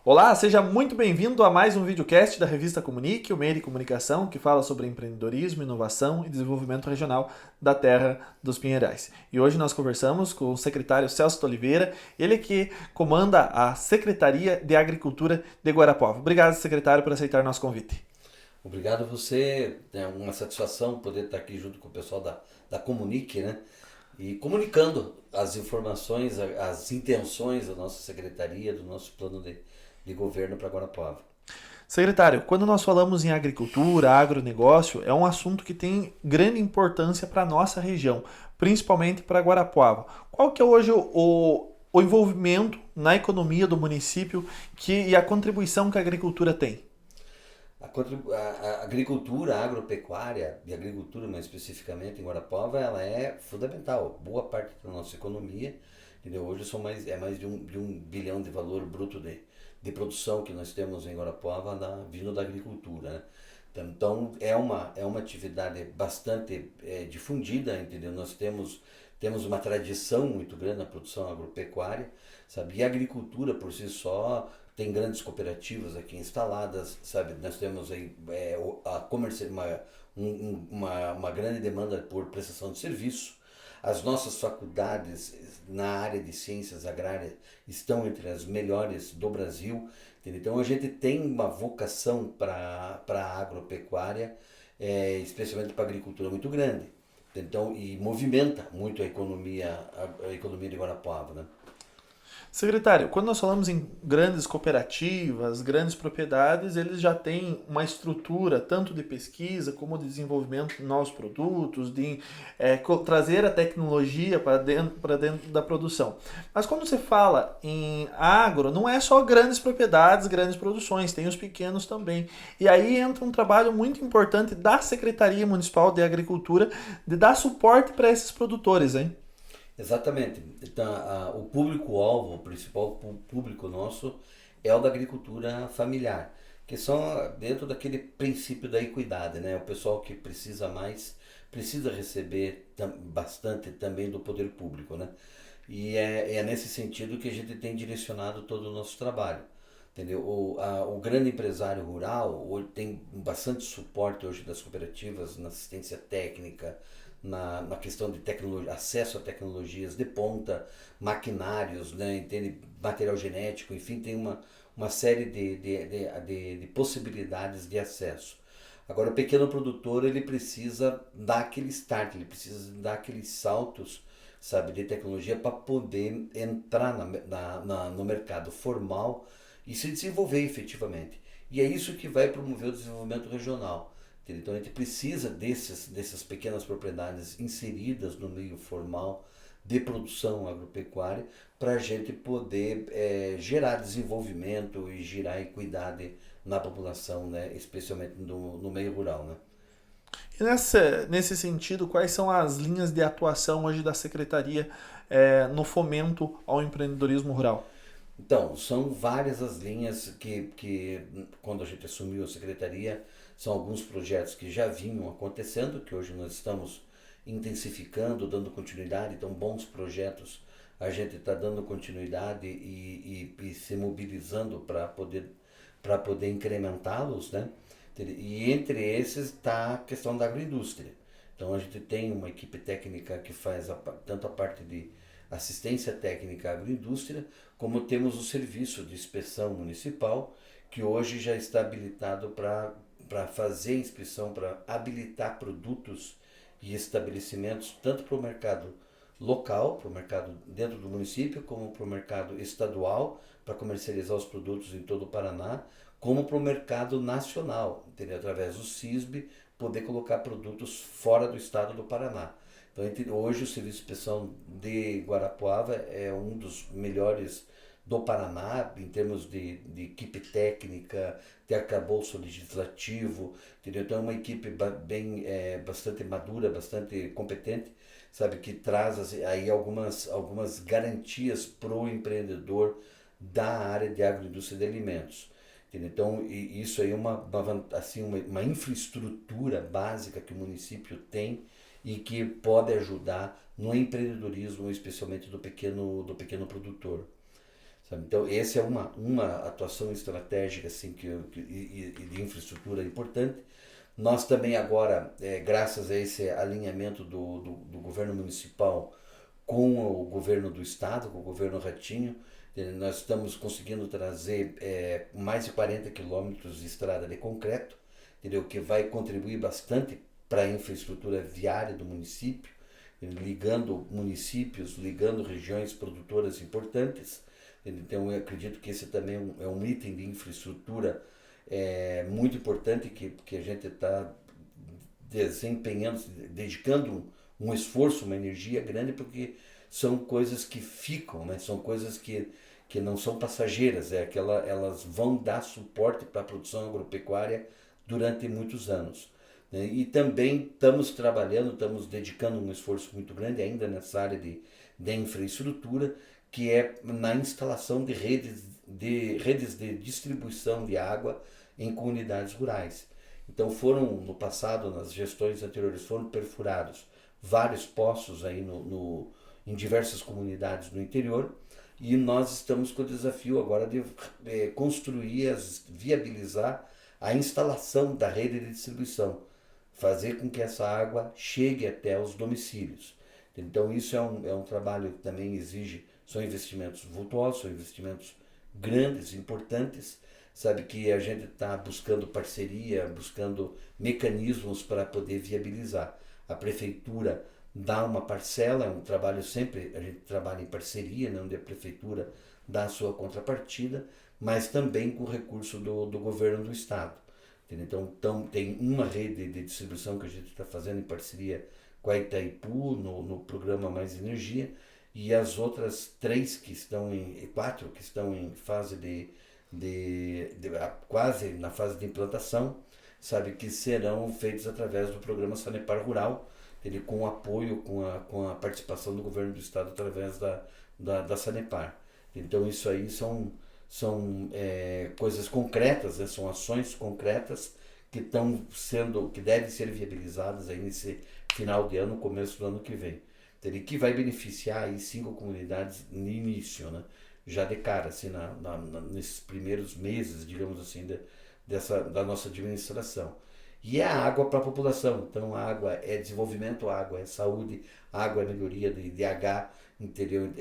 Olá, seja muito bem-vindo a mais um videocast da revista Comunique, o meio de comunicação que fala sobre empreendedorismo, inovação e desenvolvimento regional da terra dos Pinheirais. E hoje nós conversamos com o secretário Celso Oliveira, ele que comanda a Secretaria de Agricultura de Guarapuava. Obrigado, secretário, por aceitar nosso convite. Obrigado a você, é uma satisfação poder estar aqui junto com o pessoal da Comunique, né? E comunicando as informações, as intenções da nossa secretaria, do nosso plano de governo para Guarapuava. Secretário, quando nós falamos em agricultura, agronegócio, é um assunto que tem grande importância para a nossa região, principalmente para Guarapuava. Qual que é hoje o envolvimento na economia do município e a contribuição que a agricultura tem? A agricultura, a agropecuária, e a agricultura mais especificamente em Guarapuava, ela é fundamental. Boa parte da nossa economia, entendeu? Hoje é mais de um bilhão de valor bruto de produção que nós temos em Guarapuava vindo da agricultura, né? Então é uma atividade bastante difundida, entendeu? Temos uma tradição muito grande na produção agropecuária, sabe? E a agricultura por si só tem grandes cooperativas aqui instaladas, sabe? Nós temos aí a comerci uma grande demanda por prestação de serviço. As nossas faculdades na área de ciências agrárias estão entre as melhores do Brasil. Entendeu? Então a gente tem uma vocação para a agropecuária, especialmente para a agricultura muito grande. Então, e movimenta muito a economia de Guarapuava, né? Secretário, quando nós falamos em grandes cooperativas, grandes propriedades, eles já têm uma estrutura tanto de pesquisa como de desenvolvimento de novos produtos, de trazer a tecnologia para dentro da produção. Mas quando você fala em agro, não é só grandes propriedades, grandes produções, tem os pequenos também. E aí entra um trabalho muito importante da Secretaria Municipal de Agricultura de dar suporte para esses produtores, hein? Exatamente. Então, o público-alvo, o principal público nosso é o da agricultura familiar, que são dentro daquele princípio da equidade, né? O pessoal que precisa mais precisa receber bastante também do poder público, né? E é nesse sentido que a gente tem direcionado todo o nosso trabalho. Entendeu? O grande empresário rural hoje tem bastante suporte hoje das cooperativas na assistência técnica, na questão de tecnologia, acesso a tecnologias de ponta, maquinários, né, entende? Material genético, enfim, tem uma série de possibilidades de acesso. Agora, o pequeno produtor ele precisa dar aquele start, ele precisa dar aqueles saltos, sabe, de tecnologia para poder entrar no mercado formal e se desenvolver efetivamente. E é isso que vai promover o desenvolvimento regional. Então a gente precisa dessas pequenas propriedades inseridas no meio formal de produção agropecuária para a gente poder gerar desenvolvimento e gerar equidade na população, né? Especialmente no meio rural. Né? E nesse sentido, quais são as linhas de atuação hoje da Secretaria no fomento ao empreendedorismo rural? Então, são várias as linhas que, quando a gente assumiu a secretaria, são alguns projetos que já vinham acontecendo, que hoje nós estamos intensificando, dando continuidade. Então, bons projetos a gente está dando continuidade e se mobilizando para poder incrementá-los, né? E entre esses está a questão da agroindústria. Então a gente tem uma equipe técnica que faz tanto a parte de assistência técnica à agroindústria, como temos o serviço de inspeção municipal, que hoje já está habilitado para fazer inspeção, para habilitar produtos e estabelecimentos, tanto para o mercado local, para o mercado dentro do município, como para o mercado estadual, para comercializar os produtos em todo o Paraná, como para o mercado nacional, entendeu? Através do CISB, poder colocar produtos fora do estado do Paraná. Então, hoje o Serviço de Inspeção de Guarapuava é um dos melhores do Paraná, em termos de equipe técnica, de arcabouço legislativo, entendeu? Então é uma equipe bastante madura, bastante competente, sabe, que traz aí algumas garantias para o empreendedor da área de agroindústria de alimentos. Entendeu? Então, isso aí é uma infraestrutura básica que o município tem e que pode ajudar no empreendedorismo, especialmente do pequeno produtor. sabe? Então, essa é uma atuação estratégica assim, e de infraestrutura importante. Nós também agora, graças a esse alinhamento do governo municipal com o governo do estado, com o governo Ratinho, nós estamos conseguindo trazer mais de 40 quilômetros de estrada de concreto, entendeu? Que vai contribuir bastante para a infraestrutura viária do município, ligando municípios, ligando regiões produtoras importantes. Então eu acredito que esse também é um item de infraestrutura muito importante que a gente está desempenhando, dedicando um esforço, uma energia grande, porque são coisas que ficam, né? São coisas que não são passageiras, elas vão dar suporte para a produção agropecuária durante muitos anos. Né? E também estamos trabalhando, estamos dedicando um esforço muito grande ainda nessa área de infraestrutura, que é na instalação de redes de distribuição de água em comunidades rurais. Então no passado, nas gestões anteriores, foram perfurados vários poços aí em diversas comunidades no interior, e nós estamos com o desafio agora de construir, viabilizar a instalação da rede de distribuição, fazer com que essa água chegue até os domicílios. Então isso é um trabalho que também exige, são investimentos vultuosos, são investimentos grandes, importantes, sabe, que a gente está buscando parceria, buscando mecanismos para poder viabilizar. A prefeitura dá uma parcela, é um trabalho sempre, a gente trabalha em parceria, né, onde a prefeitura dá a sua contrapartida, mas também com o recurso do governo do estado. Então tem uma rede de distribuição que a gente está fazendo em parceria com a Itaipu no programa Mais Energia, e as outras quatro que estão em fase quase na fase de implantação, sabe, que serão feitos através do programa Sanepar Rural, ele com apoio, com a participação do governo do estado através da Sanepar. Então isso aí são coisas concretas, né? São ações concretas que devem ser viabilizadas aí nesse final de ano, começo do ano que vem. E que vai beneficiar aí 5 comunidades no início, né? Já de cara, assim, nesses primeiros meses, digamos assim, da nossa administração. E é a água para a população. Então, a água é desenvolvimento, a água é saúde, a água é melhoria do IDH, entendeu?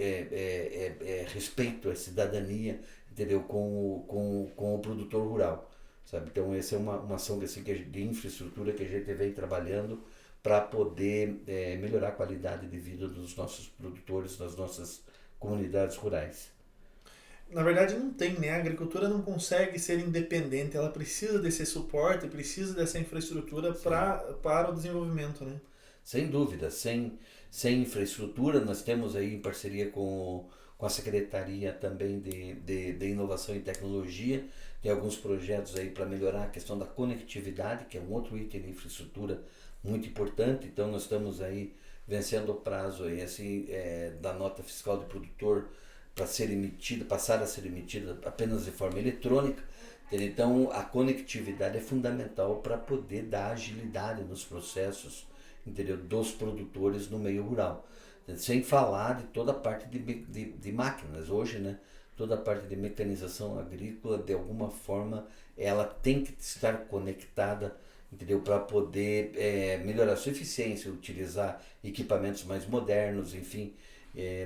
Respeito, é cidadania, entendeu? Com o produtor rural, sabe? Então, essa é uma ação assim, de infraestrutura que a gente vem trabalhando para poder melhorar a qualidade de vida dos nossos produtores, das nossas comunidades rurais. Na verdade não tem, né? A agricultura não consegue ser independente, ela precisa desse suporte, precisa dessa infraestrutura para o desenvolvimento, né? Sem dúvida, sem infraestrutura, nós temos aí em parceria com a Secretaria também de Inovação e Tecnologia, tem alguns projetos aí para melhorar a questão da conectividade, que é um outro item de infraestrutura muito importante. Então nós estamos aí vencendo o prazo aí, assim, da nota fiscal do produtor para ser emitida, passar a ser emitida apenas de forma eletrônica. Então a conectividade é fundamental para poder dar agilidade nos processos, entendeu, dos produtores no meio rural. Sem falar de toda a parte de máquinas. Hoje, né, toda a parte de mecanização agrícola, de alguma forma, ela tem que estar conectada, entendeu, para poder melhorar a sua eficiência, utilizar equipamentos mais modernos, enfim.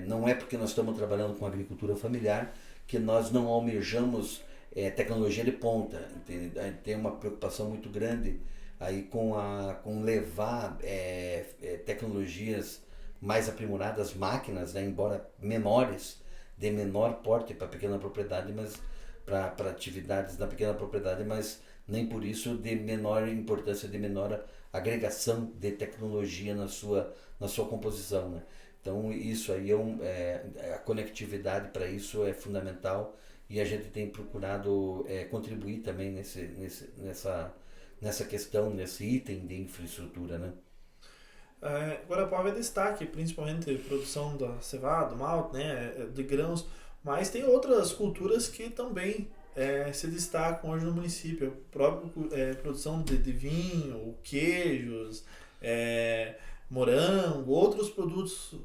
Não é porque nós estamos trabalhando com agricultura familiar que nós não almejamos tecnologia de ponta. Tem uma preocupação muito grande aí com levar tecnologias mais aprimoradas, máquinas, né, embora menores, de menor porte para pequena propriedade, mas para atividades na pequena propriedade, mas nem por isso de menor importância, de menor agregação de tecnologia na sua composição, né? Então isso aí a conectividade para isso é fundamental, e a gente tem procurado contribuir também nessa questão, nesse item de infraestrutura, né? Guarapuava é destaque, principalmente produção da cevada, do malte, né, de grãos, mas tem outras culturas que também se destacam hoje no município. A própria produção de vinho, queijos, morango, outros produtos.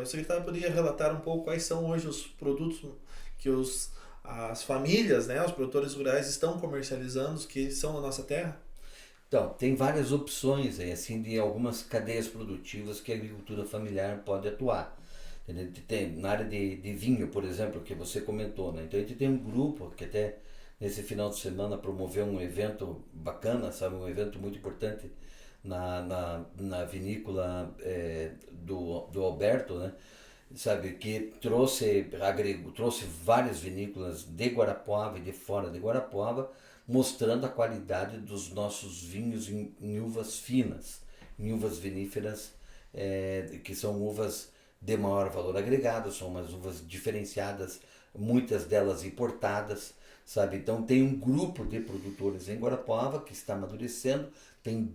O secretário poderia relatar um pouco quais são hoje os produtos que as famílias, né, os produtores rurais estão comercializando, que são da nossa terra? Então, tem várias opções aí, assim, de algumas cadeias produtivas que a agricultura familiar pode atuar. Entendeu? Tem, na área de vinho, por exemplo, que você comentou, né? Então a gente tem um grupo que até nesse final de semana promoveu um evento bacana, sabe? Um evento muito importante na vinícola do Alberto, né? Sabe? Que trouxe várias vinícolas de Guarapuava e de fora de Guarapuava, mostrando a qualidade dos nossos vinhos em uvas finas, em uvas viníferas, que são uvas de maior valor agregado, são umas uvas diferenciadas, muitas delas importadas, sabe? Então tem um grupo de produtores em Guarapuava que está amadurecendo, tem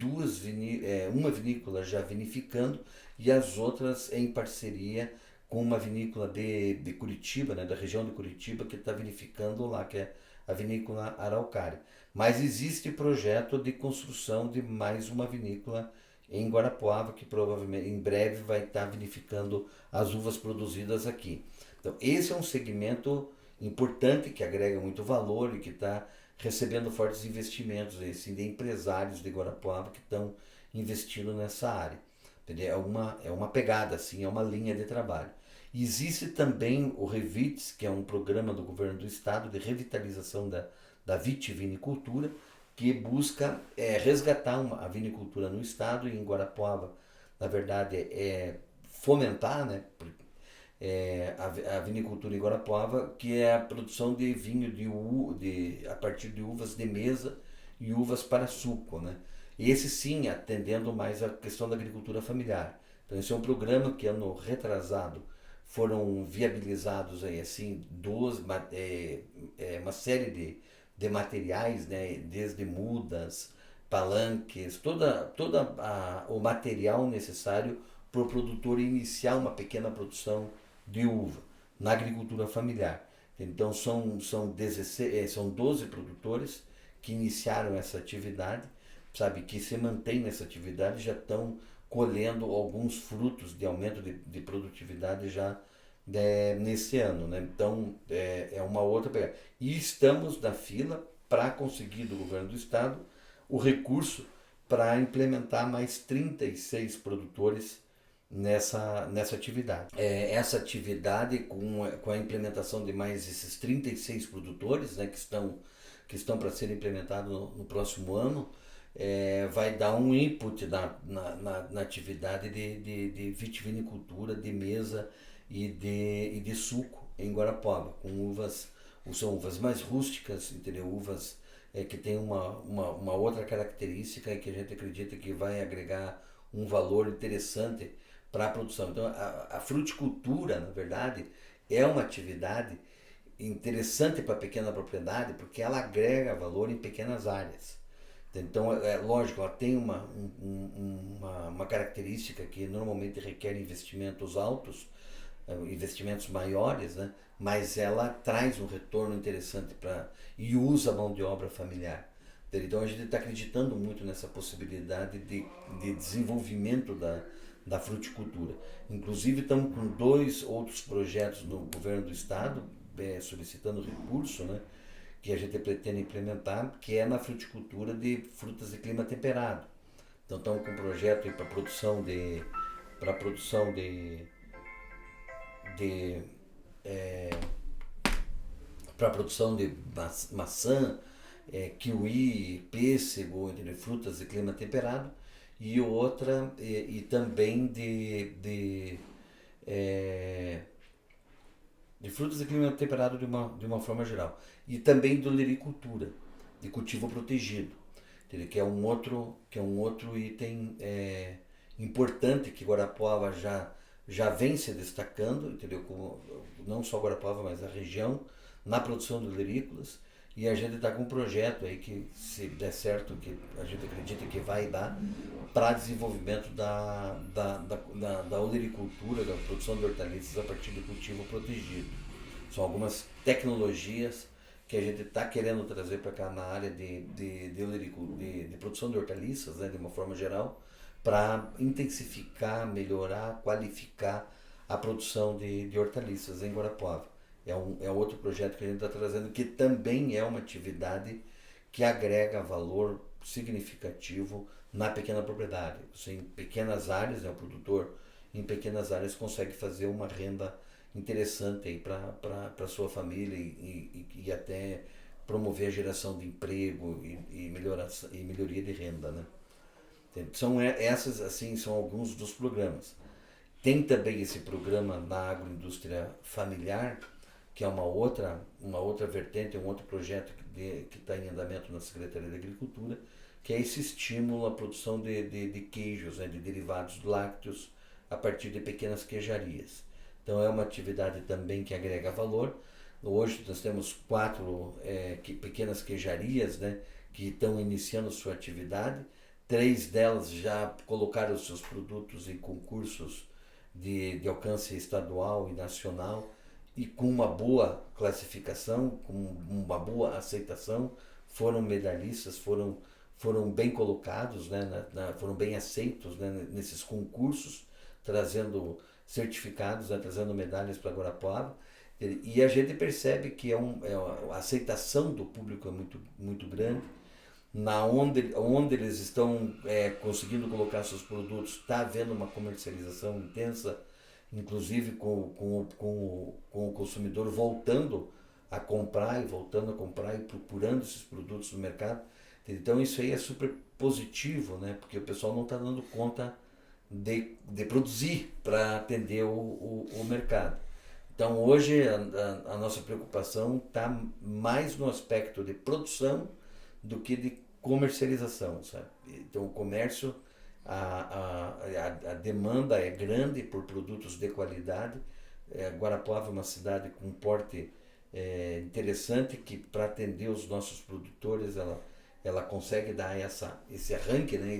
uma vinícola já vinificando e as outras em parceria com uma vinícola de Curitiba, né, da região de Curitiba, que está vinificando lá, que é a vinícola Araucária. Mas existe projeto de construção de mais uma vinícola em Guarapuava, que provavelmente em breve vai estar vinificando as uvas produzidas aqui. Então, esse é um segmento importante que agrega muito valor e que está recebendo fortes investimentos assim, de empresários de Guarapuava que estão investindo nessa área. Entendeu? É uma pegada, assim, é uma linha de trabalho. E existe também o Revits, que é um programa do governo do estado de revitalização da vitivinicultura, que busca resgatar a vinicultura no estado e em Guarapuava, na verdade, fomentar, né, a vinicultura em Guarapuava, que é a produção de vinho a partir de uvas de mesa e uvas para suco, né? Esse sim, atendendo mais a questão da agricultura familiar. Então esse é um programa que ano retrasado foram viabilizados aí assim uma série de materiais, né, desde mudas, palanques, o material necessário para o produtor iniciar uma pequena produção de uva na agricultura familiar. Então são 12 produtores que iniciaram essa atividade, sabe, que se mantêm nessa atividade, já estão colhendo alguns frutos de aumento de produtividade já nesse ano, né? Então é uma outra pegada. E estamos na fila para conseguir do governo do estado o recurso para implementar mais 36 produtores nessa atividade. Essa atividade, com a implementação de mais esses 36 produtores, né, que estão para ser implementados no próximo ano, vai dar um input na atividade de vitivinicultura, de mesa e de suco em Guarapuava, são uvas mais rústicas, entendeu? Uvas que tem uma outra característica e que a gente acredita que vai agregar um valor interessante para a produção. Então, a fruticultura, na verdade, é uma atividade interessante para a pequena propriedade porque ela agrega valor em pequenas áreas. Então, lógico, ela tem uma característica que normalmente requer investimentos altos, investimentos maiores, né? Mas ela traz um retorno interessante e usa a mão de obra familiar. Então, a gente está acreditando muito nessa possibilidade de desenvolvimento da fruticultura. Inclusive, estamos com 2 outros projetos no governo do estado, solicitando recurso, né, que a gente pretende implementar, que é na fruticultura de frutas de clima temperado. Então, estamos com um projeto para produção de para produção de maçã, kiwi, pêssego, entendeu? Frutas de clima temperado, e outra e também de frutas de clima temperado de uma forma geral, e também de olericultura, de cultivo protegido, entendeu? Que é um outro item importante que Guarapuava já vem se destacando, entendeu? Não só Guarapuava, mas a região, na produção de olerícolas, e a gente está com um projeto aí que, se der certo, que a gente acredita que vai dar, para desenvolvimento da olericultura, da produção de hortaliças a partir de cultivo protegido. São algumas tecnologias que a gente está querendo trazer para cá na área de produção de hortaliças, né, de uma forma geral, para intensificar, melhorar, qualificar a produção de hortaliças em Guarapuava. é outro projeto que a gente está trazendo, que também é uma atividade que agrega valor significativo na pequena propriedade. Você, em pequenas áreas, né, o produtor em pequenas áreas consegue fazer uma renda interessante para a sua família e até promover a geração de emprego e melhoria de renda, né? Essas assim são alguns dos programas. Tem também esse programa na agroindústria familiar, que é uma outra vertente, um outro projeto que está em andamento na Secretaria da Agricultura, que é esse estímulo à produção de queijos, né, de derivados lácteos, a partir de pequenas queijarias. Então é uma atividade também que agrega valor. Hoje nós temos 4 pequenas queijarias, né, que estão iniciando sua atividade. 3 delas já colocaram os seus produtos em concursos de alcance estadual e nacional e com uma boa classificação, com uma boa aceitação, foram medalhistas, foram bem colocados, né, foram bem aceitos, né, nesses concursos, trazendo certificados, né, trazendo medalhas para Guarapuava. E a gente percebe que a aceitação do público é muito grande. Onde eles estão conseguindo colocar seus produtos, está havendo uma comercialização intensa, inclusive com o consumidor voltando a comprar e procurando esses produtos no mercado. Então isso aí é super positivo, né? Porque o pessoal não está dando conta de produzir para atender o mercado. Então hoje a nossa preocupação está mais no aspecto de produção do que de comercialização, sabe? Então o comércio, a demanda é grande por produtos de qualidade. Guarapuava é uma cidade com um porte interessante que para atender os nossos produtores ela consegue dar esse arranque, né?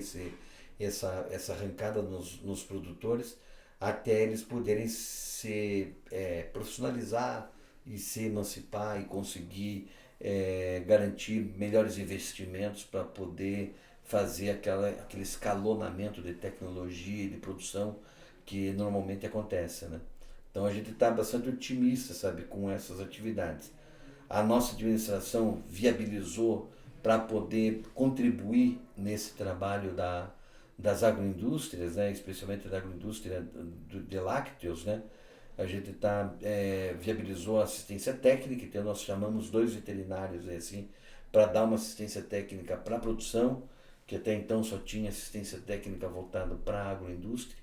Essa arrancada nos produtores até eles poderem se profissionalizar e se emancipar e conseguir garantir melhores investimentos para poder fazer aquele escalonamento de tecnologia e de produção que normalmente acontece, né? Então a gente está bastante otimista, sabe, com essas atividades. A nossa administração viabilizou para poder contribuir nesse trabalho das agroindústrias, né, especialmente da agroindústria de lácteos, né? A gente viabilizou a assistência técnica, então nós chamamos 2 veterinários assim, para dar uma assistência técnica para a produção, que até então só tinha assistência técnica voltada para a agroindústria.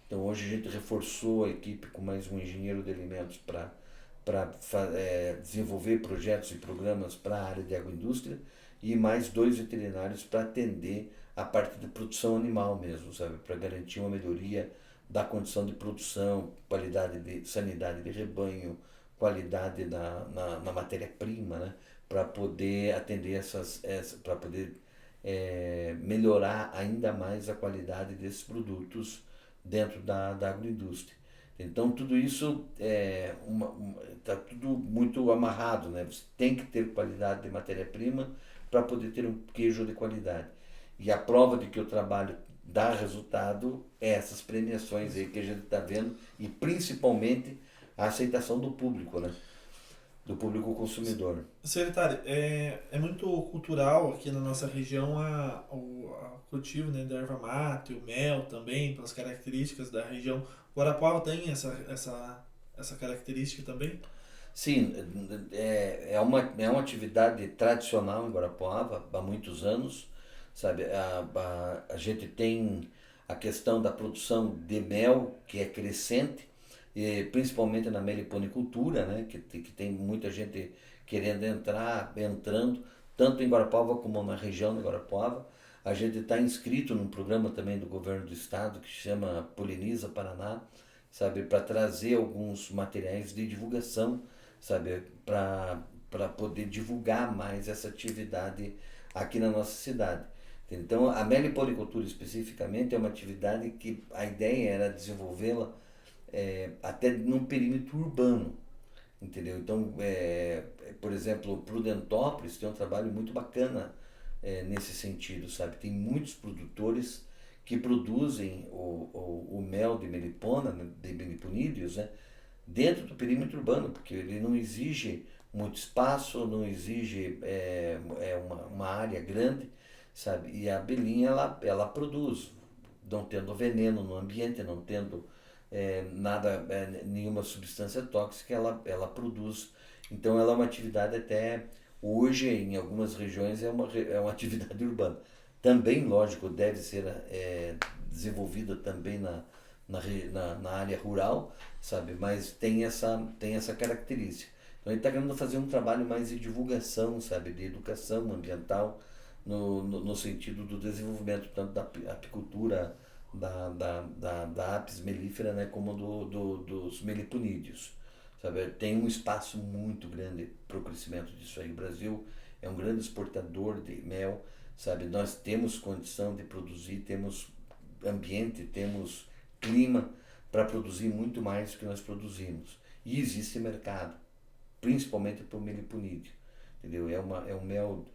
Então hoje a gente reforçou a equipe com mais um engenheiro de alimentos para desenvolver projetos e programas para a área de agroindústria e mais 2 veterinários para atender a parte de produção animal mesmo, sabe, para garantir uma melhoria da condição de produção, qualidade de sanidade de rebanho, qualidade na matéria-prima, né, para poder atender para poder melhorar ainda mais a qualidade desses produtos dentro da agroindústria. Então tudo isso está tudo muito amarrado, né? Você tem que ter qualidade de matéria-prima para poder ter um queijo de qualidade. E a prova de que o trabalho dá resultado é essas premiações aí que a gente está vendo e principalmente a aceitação do público, né? Do público consumidor. Secretário, é muito cultural aqui na nossa região o cultivo, né, da erva mate, o mel também, pelas características da região. Guarapuava tem essa característica também? Sim, é uma atividade tradicional em Guarapuava há muitos anos, sabe? A gente tem a questão da produção de mel, que é crescente, e principalmente na meliponicultura, né? Que tem muita gente querendo entrando, tanto em Guarapuava como na região de Guarapuava. A gente está inscrito num programa também do governo do estado que se chama Poliniza Paraná, sabe, para trazer alguns materiais de divulgação, sabe, para poder divulgar mais essa atividade aqui na nossa cidade. Então, a meliponicultura especificamente é uma atividade que a ideia era desenvolvê-la até num perímetro urbano, entendeu? Então, por exemplo, Prudentópolis tem um trabalho muito bacana nesse sentido, sabe? Tem muitos produtores que produzem o mel de melipona, né, de meliponídeos, né, dentro do perímetro urbano, porque ele não exige muito espaço, não exige uma área grande, sabe? E a abelhinha, ela produz, não tendo veneno no ambiente, não tendo nada, nenhuma substância tóxica, ela produz. Então ela é uma atividade até hoje, em algumas regiões, é uma atividade urbana. Também, lógico, deve ser desenvolvida também na área rural, sabe? Mas tem essa característica. Então, ele está querendo fazer um trabalho mais de divulgação, sabe? De educação ambiental, no sentido do desenvolvimento tanto da apicultura, da apis mellifera, né? Como dos meliponídeos. Sabe? Tem um espaço muito grande para o crescimento disso aí. O Brasil é um grande exportador de mel, sabe? Nós temos condição de produzir, temos ambiente, temos clima para produzir muito mais do que nós produzimos. E existe mercado, principalmente para o meliponídeo, entendeu? É um mel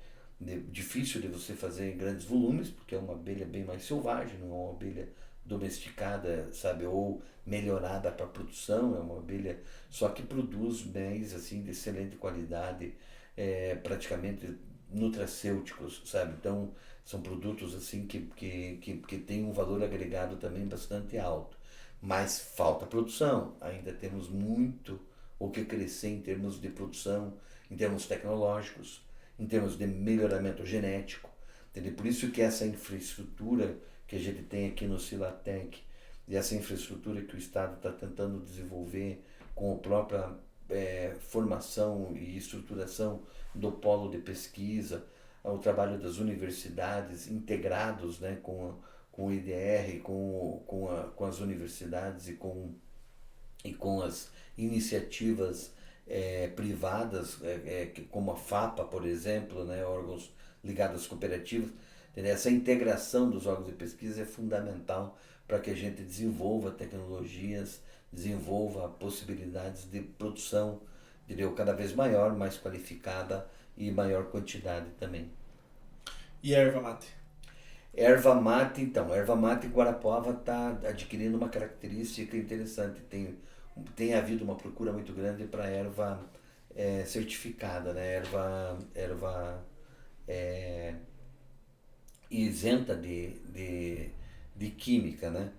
difícil de você fazer em grandes volumes, porque é uma abelha bem mais selvagem, não é uma abelha domesticada, sabe, ou melhorada para produção, é uma abelha só que produz mel assim de excelente qualidade, praticamente nutracêuticos, sabe? Então são produtos assim que têm um valor agregado também bastante alto. Mas falta produção, ainda temos muito o que crescer em termos de produção, em termos tecnológicos, em termos de melhoramento genético. Entendeu? Por isso que essa infraestrutura que a gente tem aqui no Silatec e essa infraestrutura que o Estado está tentando desenvolver com a própria formação e estruturação do polo de pesquisa, o trabalho das universidades integrados, né, com o IDR, com as universidades e com as iniciativas privadas, como a FAPA, por exemplo, né, órgãos ligados às cooperativas. Entendeu? Essa integração dos órgãos de pesquisa é fundamental para que a gente desenvolva tecnologias, desenvolva possibilidades de produção, entendeu? Cada vez maior, mais qualificada e maior quantidade também. E a erva mate? Erva mate, então, erva mate Guarapuava está adquirindo uma característica interessante. Tem havido uma procura muito grande para erva certificada, né? Erva é, isenta de química, né?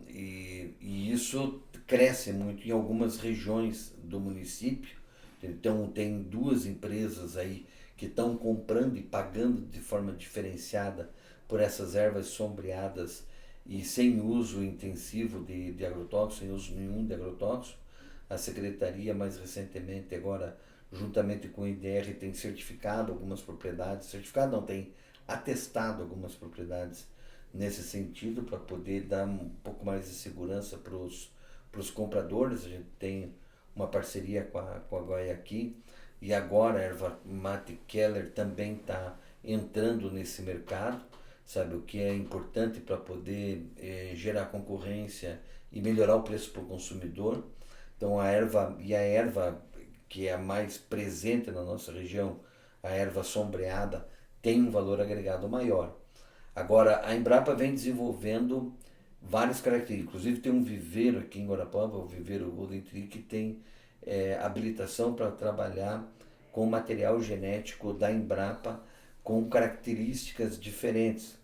E isso cresce muito em algumas regiões do município. Então tem duas empresas aí que estão comprando e pagando de forma diferenciada por essas ervas sombreadas e sem uso intensivo de agrotóxicos, sem uso nenhum de agrotóxico. A Secretaria, mais recentemente, agora, juntamente com o IDR, tem certificado algumas propriedades, certificado não, tem atestado algumas propriedades nesse sentido, para poder dar um pouco mais de segurança para os compradores. A gente tem uma parceria com a Guaiaqui, e agora a erva mate Keller também está entrando nesse mercado, sabe, o que é importante para poder gerar concorrência e melhorar o preço para o consumidor. Então a erva que é a mais presente na nossa região, a erva sombreada, tem um valor agregado maior. Agora, a Embrapa vem desenvolvendo várias características. Inclusive tem um viveiro aqui em Guarapuava, o viveiro Golden Tree, que tem habilitação para trabalhar com material genético da Embrapa com características diferentes,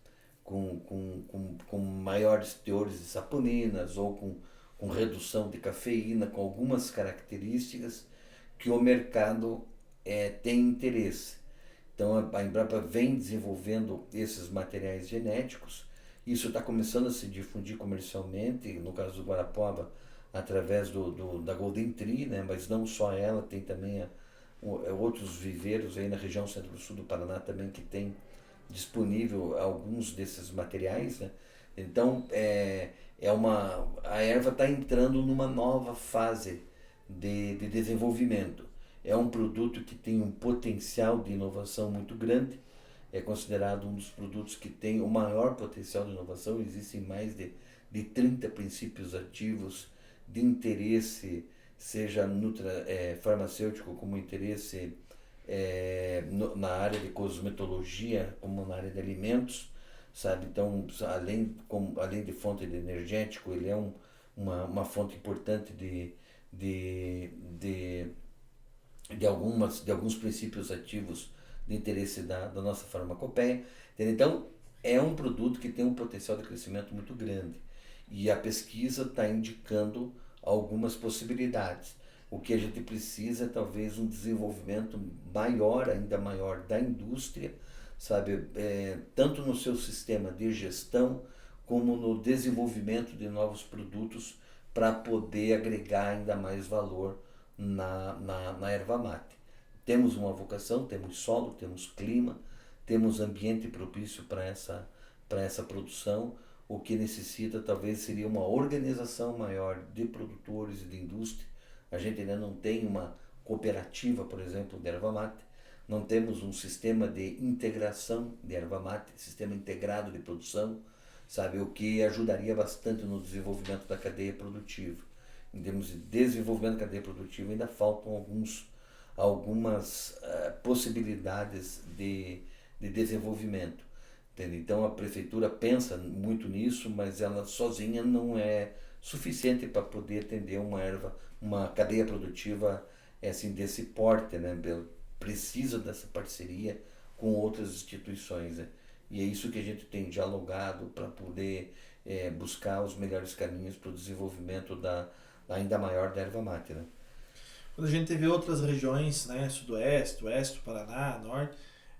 com maiores teores de saponinas ou com redução de cafeína, com algumas características que o mercado tem interesse. Então a Embrapa vem desenvolvendo esses materiais genéticos. Isso está começando a se difundir comercialmente, no caso do Guarapuava, através da Golden Tree, né? Mas não só ela, tem também outros viveiros aí na região centro-sul do Paraná também que tem disponível alguns desses materiais, né? Então a erva está entrando numa nova fase de desenvolvimento. É um produto que tem um potencial de inovação muito grande, é considerado um dos produtos que tem o maior potencial de inovação. Existem mais de 30 princípios ativos de interesse, seja farmacêutico, como interesse na área de cosmetologia, como na área de alimentos, sabe? Então, além de fonte de energético, ele é uma fonte importante de, de, de alguns princípios ativos de interesse da nossa farmacopeia. Então, é um produto que tem um potencial de crescimento muito grande. E a pesquisa está indicando algumas possibilidades. O que a gente precisa é talvez um desenvolvimento maior, ainda maior, da indústria, sabe? Tanto no seu sistema de gestão, como no desenvolvimento de novos produtos para poder agregar ainda mais valor na erva mate. Temos uma vocação, temos solo, temos clima, temos ambiente propício para essa produção. O que necessita talvez seria uma organização maior de produtores e de indústria. A gente ainda não tem uma cooperativa, por exemplo, de erva mate. Não temos um sistema de integração de erva mate, sistema integrado de produção, sabe, o que ajudaria bastante no desenvolvimento da cadeia produtiva. Em termos de desenvolvimento da cadeia produtiva, ainda faltam algumas possibilidades de desenvolvimento. Entende? Então a prefeitura pensa muito nisso, mas ela sozinha não é suficiente para poder atender uma cadeia produtiva assim, desse porte, né? Precisa dessa parceria com outras instituições, né? E é isso que a gente tem dialogado para poder buscar os melhores caminhos para o desenvolvimento ainda maior da erva mate, né? Quando a gente vê outras regiões, né, sudoeste, oeste do Paraná, norte,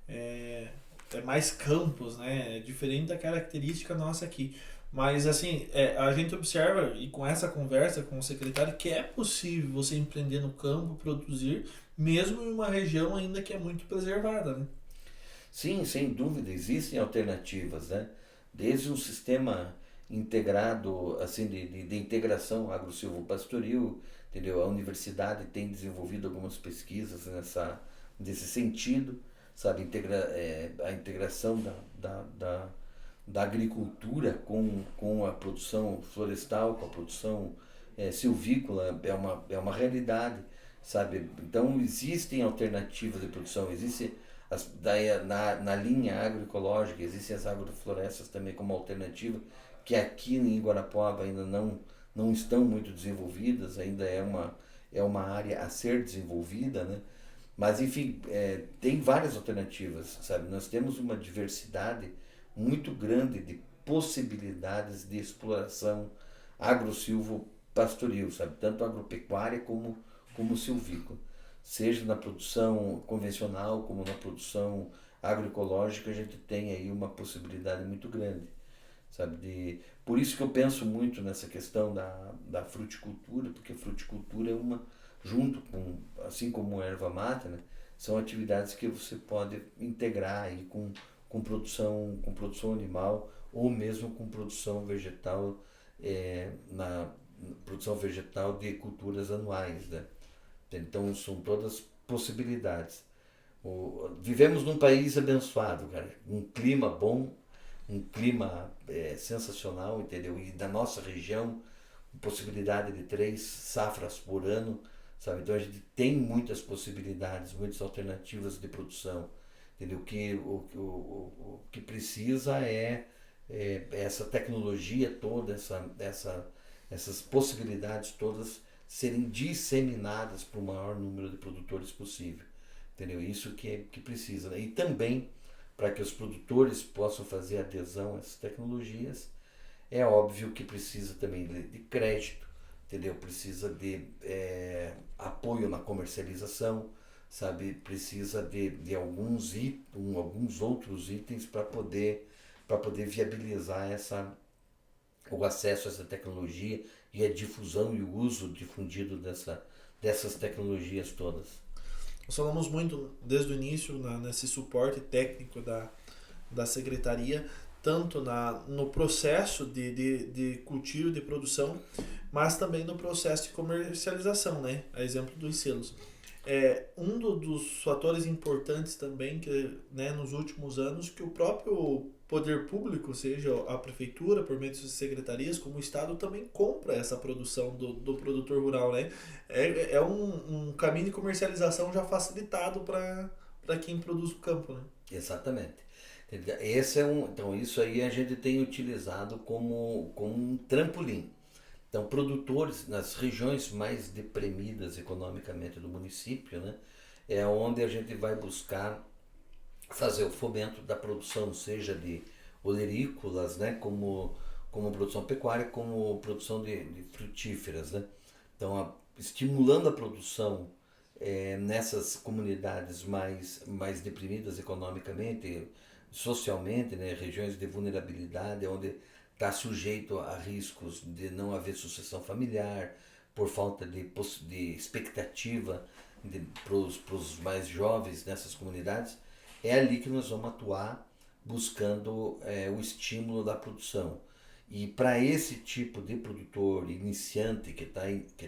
é, é mais campos, né, é diferente da característica nossa aqui. Mas assim, a gente observa, e com essa conversa com o secretário, que é possível você empreender no campo, produzir, mesmo em uma região ainda que é muito preservada, né? Sim, sem dúvida, existem alternativas, né? Desde um sistema integrado, assim, de integração agro-silvopastoril, entendeu? A universidade tem desenvolvido algumas pesquisas nesse sentido, sabe? A integração da agricultura com a produção florestal, com a produção silvícola, é uma realidade, sabe? Então, existem alternativas de produção, existe na linha agroecológica, existem as agroflorestas também como alternativa, que aqui em Guarapuava ainda não estão muito desenvolvidas, ainda é uma área a ser desenvolvida, né? Mas, enfim, tem várias alternativas, sabe? Nós temos uma diversidade muito grande de possibilidades de exploração agro-silvo-pastoril, sabe? Tanto agropecuária como silvícola. Seja na produção convencional como na produção agroecológica, a gente tem aí uma possibilidade muito grande, sabe? Por isso que eu penso muito nessa questão da fruticultura, porque a fruticultura é junto com, assim como a erva mate, né, são atividades que você pode integrar aí com produção animal ou mesmo com produção vegetal, na produção vegetal de culturas anuais, né? Então são todas possibilidades. Vivemos num país abençoado, cara, um clima bom, um clima sensacional, entendeu? E da nossa região, possibilidade de 3 safras por ano, sabe? Então a gente tem muitas possibilidades, muitas alternativas de produção, entendeu? O que precisa essa tecnologia toda, essas possibilidades todas serem disseminadas para o maior número de produtores possível, entendeu? Isso que precisa, né? E também para que os produtores possam fazer adesão a essas tecnologias, é óbvio que precisa também de crédito, entendeu? Precisa de apoio na comercialização, sabe? Precisa de alguns outros itens para poder viabilizar o acesso a essa tecnologia e a difusão e o uso difundido dessas tecnologias todas. Nós falamos muito desde o início nesse suporte técnico da secretaria, tanto no processo de cultivo, de produção, mas também no processo de comercialização, né? A exemplo dos selos. Dos fatores importantes também que, né, nos últimos anos, que o próprio poder público, seja a prefeitura, por meio de suas secretarias, como o Estado, também compra essa produção do produtor rural, né? É um caminho de comercialização já facilitado para quem produz o campo, né? Exatamente. Então isso aí a gente tem utilizado como um trampolim. Então, produtores nas regiões mais deprimidas economicamente do município, né, é onde a gente vai buscar fazer o fomento da produção, seja de olerícolas, né, como produção pecuária, como produção de frutíferas, né? Então, estimulando a produção nessas comunidades mais deprimidas economicamente, socialmente, né, regiões de vulnerabilidade, onde está sujeito a riscos de não haver sucessão familiar, por falta de expectativa para os mais jovens nessas comunidades, é ali que nós vamos atuar buscando o estímulo da produção. E para esse tipo de produtor iniciante que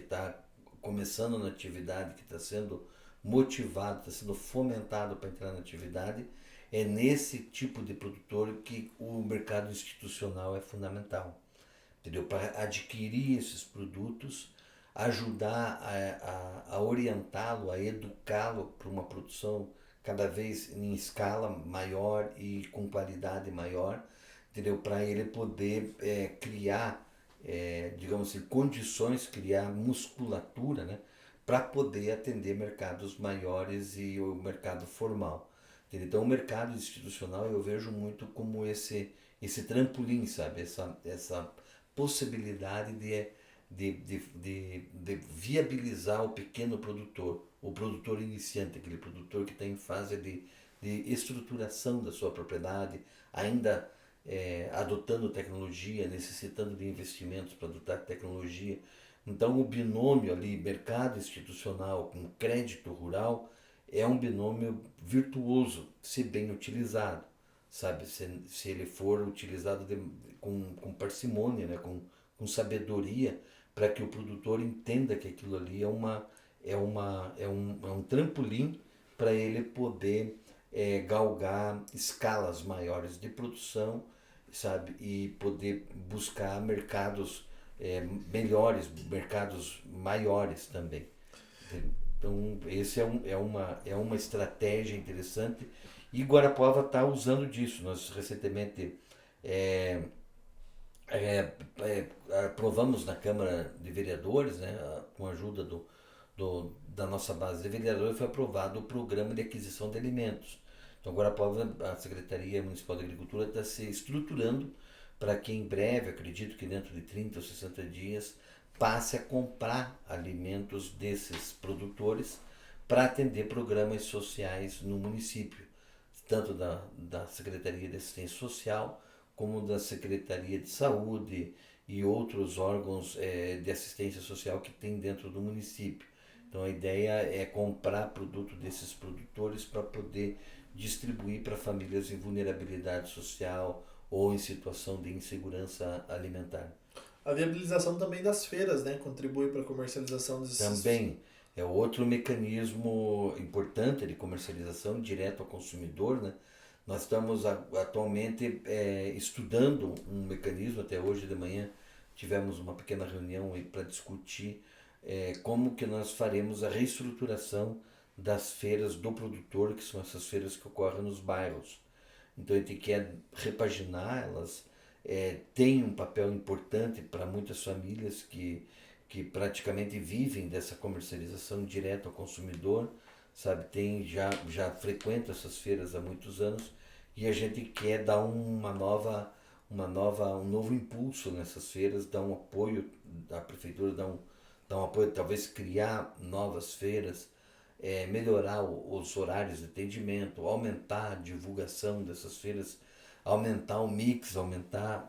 tá começando na atividade, que está sendo motivado, está sendo fomentado para entrar na atividade, é nesse tipo de produtor que o mercado institucional é fundamental. Entendeu? Para adquirir esses produtos, ajudar a orientá-lo, a educá-lo para uma produção cada vez em escala maior e com qualidade maior, entendeu? Para ele poder criar, digamos assim, condições, criar musculatura, né? Para poder atender mercados maiores e o mercado formal. Entendeu? Então, o mercado institucional eu vejo muito como esse trampolim, sabe? Essa possibilidade de viabilizar o pequeno produtor, o produtor iniciante, aquele produtor que está em fase de estruturação da sua propriedade, ainda adotando tecnologia, necessitando de investimentos para adotar tecnologia. Então, o binômio ali, mercado institucional com crédito rural, é um binômio virtuoso, se bem utilizado, sabe? Se ele for utilizado com parcimônia, né? Com sabedoria, para que o produtor entenda que aquilo ali é um trampolim para ele poder galgar escalas maiores de produção, sabe? E poder buscar mercados melhores, mercados maiores também. Então, esse é uma estratégia interessante e Guarapuava está usando disso. Nós recentemente é, aprovamos na Câmara de Vereadores, né, com a ajuda da nossa base de vereadores, foi aprovado o programa de aquisição de alimentos. Então, Guarapuava, a Secretaria Municipal de Agricultura está se estruturando para que em breve, acredito que dentro de 30 ou 60 dias, passe a comprar alimentos desses produtores para atender programas sociais no município, tanto da Secretaria de Assistência Social como da Secretaria de Saúde e outros órgãos de assistência social que tem dentro do município. Então a ideia é comprar produto desses produtores para poder distribuir para famílias em vulnerabilidade social ou em situação de insegurança alimentar. A viabilização também das feiras, né? Contribui para a comercialização desses. Também é outro mecanismo importante de comercialização direto ao consumidor, né? Nós estamos atualmente estudando um mecanismo, até hoje de manhã tivemos uma pequena reunião para discutir como que nós faremos a reestruturação das feiras do produtor, que são essas feiras que ocorrem nos bairros. Então a gente quer repaginar elas, tem um papel importante para muitas famílias que praticamente vivem dessa comercialização direta ao consumidor, sabe? Já frequenta essas feiras há muitos anos e a gente quer dar um novo impulso nessas feiras, dar um apoio da prefeitura, dar um apoio, talvez criar novas feiras, melhorar os horários de atendimento, aumentar a divulgação dessas feiras, aumentar o mix, aumentar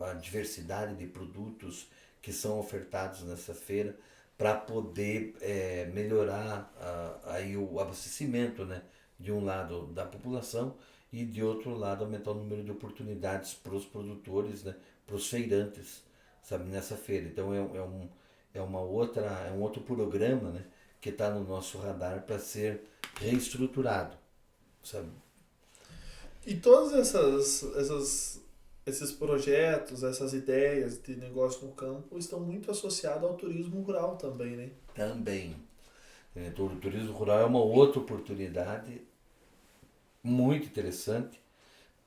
a diversidade de produtos que são ofertados nessa feira para poder melhorar aí o abastecimento, né, de um lado da população e de outro lado aumentar o número de oportunidades para os produtores, né, para os feirantes, sabe, nessa feira. Então é um outro programa, né, que está no nosso radar para ser reestruturado, sabe? E todos esses projetos, essas ideias de negócio no campo estão muito associados ao turismo rural também, né? Também. Então, o turismo rural é uma outra oportunidade muito interessante.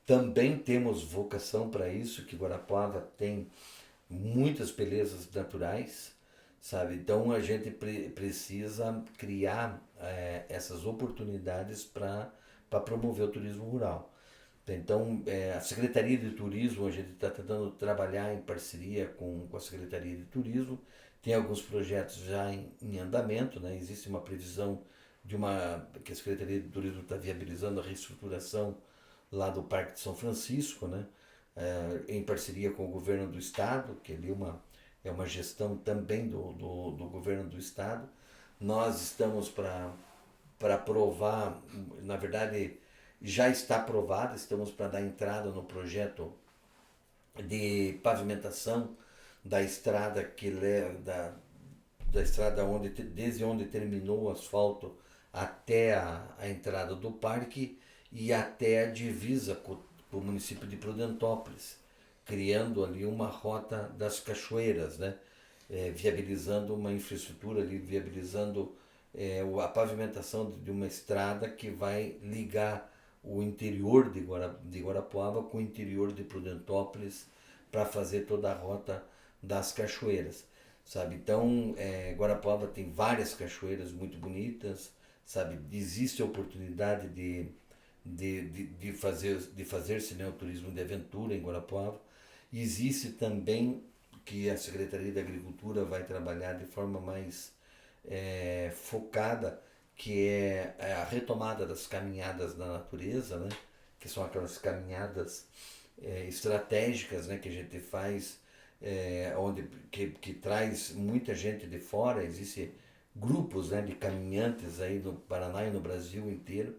Também temos vocação para isso, que Guarapuava tem muitas belezas naturais, sabe? Então a gente precisa criar essas oportunidades para promover o turismo rural. Então, a Secretaria de Turismo, a gente está tentando trabalhar em parceria com a Secretaria de Turismo, tem alguns projetos já em andamento, né? Existe uma previsão que a Secretaria de Turismo está viabilizando a reestruturação lá do Parque de São Francisco, né? Em parceria com o governo do estado, que ali é uma gestão também do governo do estado. Nós estamos para aprovar, na verdade já está aprovado, estamos para dar entrada no projeto de pavimentação da estrada que leva da estrada desde onde terminou o asfalto até a entrada do parque e até a divisa com o município de Prudentópolis, criando ali uma rota das cachoeiras, né? Viabilizando uma infraestrutura ali, viabilizando a pavimentação de uma estrada que vai ligar o interior de Guarapuava com o interior de Prudentópolis para fazer toda a rota das cachoeiras, sabe? Então, Guarapuava tem várias cachoeiras muito bonitas, sabe? Existe a oportunidade de fazer-se, né, o turismo de aventura em Guarapuava. Existe também que a Secretaria da Agricultura vai trabalhar de forma mais focada, que é a retomada das caminhadas na natureza, né? Que são aquelas caminhadas estratégicas, né? Que a gente faz, que traz muita gente de fora. Existem grupos, né, de caminhantes aí no Paraná e no Brasil inteiro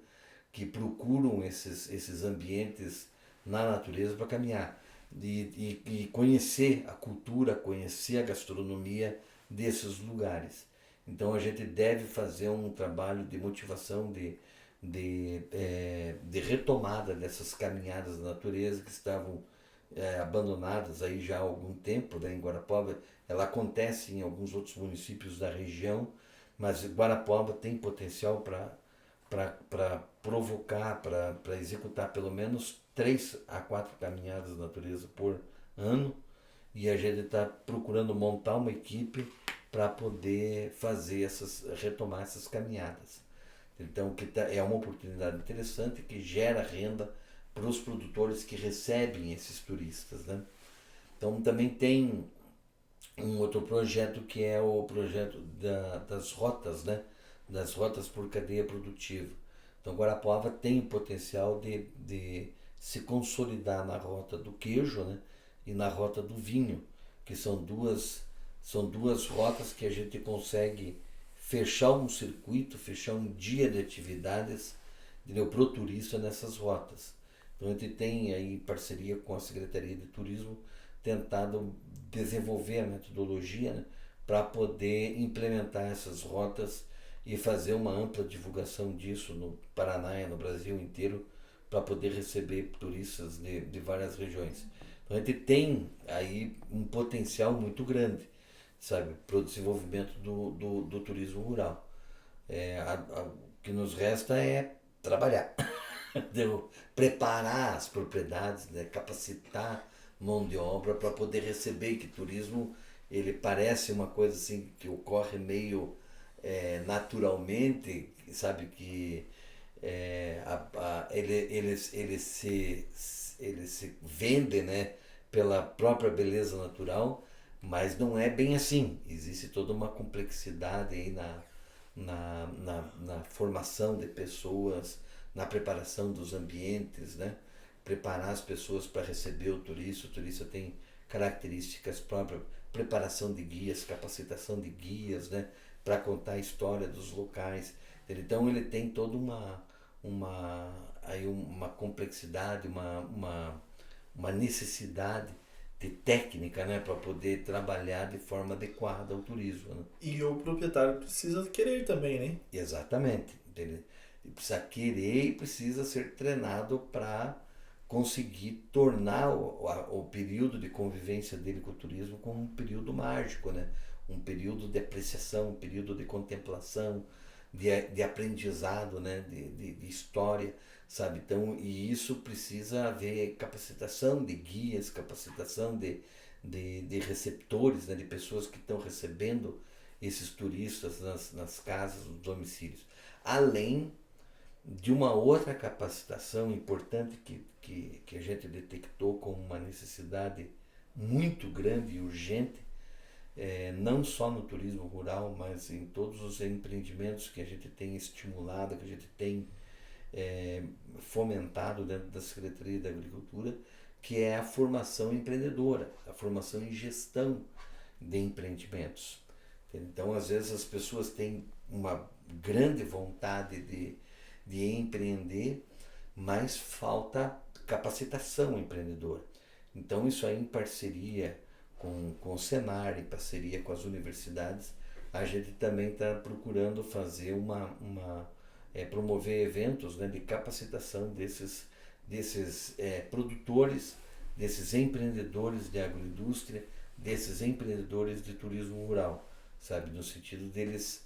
que procuram esses ambientes na natureza para caminhar e conhecer a cultura, conhecer a gastronomia desses lugares. Então a gente deve fazer um trabalho de motivação, de retomada dessas caminhadas da natureza que estavam abandonadas aí já há algum tempo, né, em Guarapuava. Ela acontece em alguns outros municípios da região, mas Guarapuava tem potencial para provocar, para executar pelo menos 3 a 4 caminhadas da natureza por ano, e a gente está procurando montar uma equipe para poder retomar essas caminhadas. Então, é uma oportunidade interessante que gera renda para os produtores que recebem esses turistas, né? Então, também tem um outro projeto que é o projeto das rotas, né? Das rotas por cadeia produtiva. Então, Guarapuava tem o potencial de se consolidar na rota do queijo, né? E na rota do vinho, que são duas rotas que a gente consegue fechar um circuito, fechar um dia de atividades para o turista nessas rotas. Então a gente tem aí, em parceria com a Secretaria de Turismo, tentado desenvolver a metodologia, né, para poder implementar essas rotas e fazer uma ampla divulgação disso no Paraná e no Brasil inteiro, para poder receber turistas de várias regiões. Então a gente tem aí um potencial muito grande, sabe, para o desenvolvimento do turismo rural. O que nos resta é trabalhar, preparar as propriedades, né, capacitar mão de obra para poder receber, que turismo ele parece uma coisa assim que ocorre meio naturalmente, sabe, que ele se vende, né, pela própria beleza natural, mas não é bem assim. Existe toda uma complexidade aí na formação de pessoas, na preparação dos ambientes, né? Preparar as pessoas para receber o turista tem características próprias, preparação de guias, capacitação de guias, né? Para contar a história dos locais. Então ele tem toda uma complexidade, uma necessidade de técnica, né, para poder trabalhar de forma adequada o turismo, né? E o proprietário precisa querer também, né? Exatamente. Ele precisa querer e precisa ser treinado para conseguir tornar o período de convivência dele com o turismo como um período mágico, né? Um período de apreciação, um período de contemplação, de aprendizado, né? De história, sabe? Então, e isso precisa haver capacitação de guias, capacitação de receptores, né, de pessoas que estão recebendo esses turistas nas casas, nos domicílios. Além de uma outra capacitação importante que a gente detectou como uma necessidade muito grande e urgente, não só no turismo rural, mas em todos os empreendimentos que a gente tem estimulado, que a gente tem fomentado dentro da Secretaria da Agricultura, que é a formação empreendedora, a formação em gestão de empreendimentos. Então, às vezes, as pessoas têm uma grande vontade de empreender, mas falta capacitação empreendedora. Então, isso aí em parceria com o Senar, em parceria com as universidades, a gente também está procurando fazer promover eventos, né, de capacitação desses produtores, desses empreendedores de agroindústria, desses empreendedores de turismo rural, sabe, no sentido deles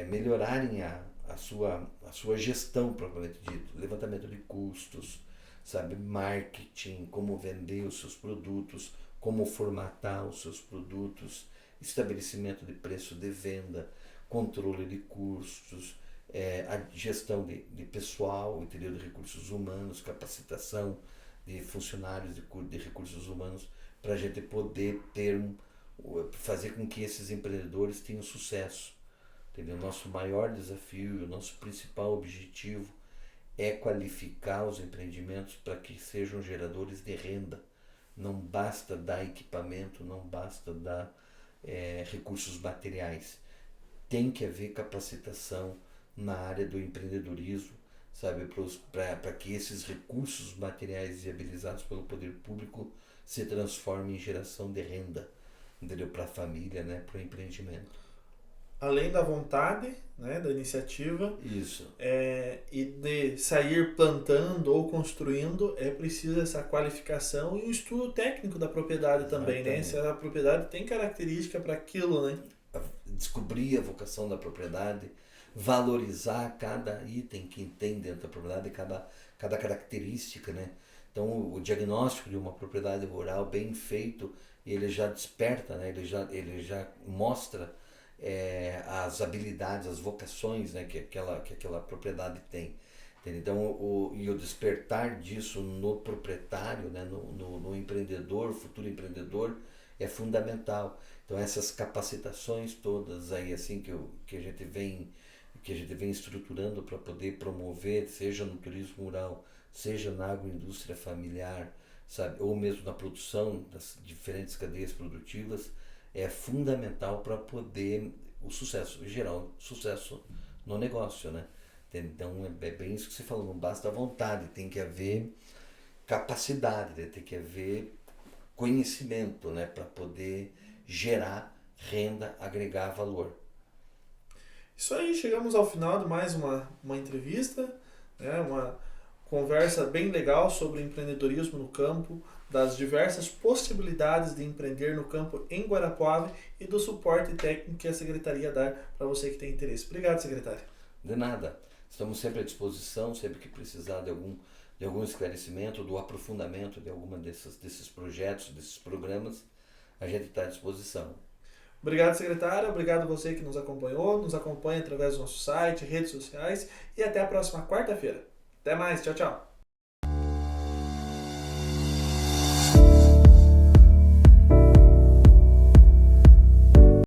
melhorarem a sua gestão propriamente dito, levantamento de custos, sabe, marketing, como vender os seus produtos, como formatar os seus produtos, estabelecimento de preço de venda, controle de custos, a gestão de pessoal, entendeu, de recursos humanos, capacitação de funcionários de recursos humanos, para a gente poder fazer com que esses empreendedores tenham sucesso. Entendeu? Nosso maior desafio, o nosso principal objetivo é qualificar os empreendimentos para que sejam geradores de renda. Não basta dar equipamento, não basta dar recursos materiais. Tem que haver capacitação na área do empreendedorismo, sabe, para que esses recursos materiais viabilizados pelo poder público se transformem em geração de renda, entendeu? Para a família, né, para o empreendimento. Além da vontade, né, da iniciativa, Isso. E de sair plantando ou construindo, é preciso essa qualificação e o estudo técnico da propriedade também, né? Se a propriedade tem característica para aquilo, né? Descobrir a vocação da propriedade, valorizar cada item que tem dentro da propriedade, cada característica, né? Então, o diagnóstico de uma propriedade rural bem feito, ele já desperta, né? Ele já mostra as habilidades, as vocações, né, que aquela propriedade tem. Então, o despertar disso no proprietário, né, no empreendedor, futuro empreendedor, é fundamental. Então, essas capacitações todas aí, assim, que a gente vem estruturando para poder promover, seja no turismo rural, seja na agroindústria familiar, sabe, ou mesmo na produção das diferentes cadeias produtivas, é fundamental para poder gerar o sucesso no negócio, né? Então é bem isso que você falou, não basta a vontade, tem que haver capacidade, né? Tem que haver conhecimento, né? Para poder gerar renda, agregar valor. Isso aí, chegamos ao final de mais uma entrevista, né? Uma conversa bem legal sobre empreendedorismo no campo, das diversas possibilidades de empreender no campo em Guarapuava e do suporte técnico que a Secretaria dá para você que tem interesse. Obrigado, secretário. De nada. Estamos sempre à disposição, sempre que precisar de algum esclarecimento, do aprofundamento de alguma desses projetos, desses programas, a gente está à disposição. Obrigado, secretário. Obrigado a você que nos acompanhou. Nos acompanha através do nosso site, redes sociais e até a próxima quarta-feira. Até mais. Tchau, tchau.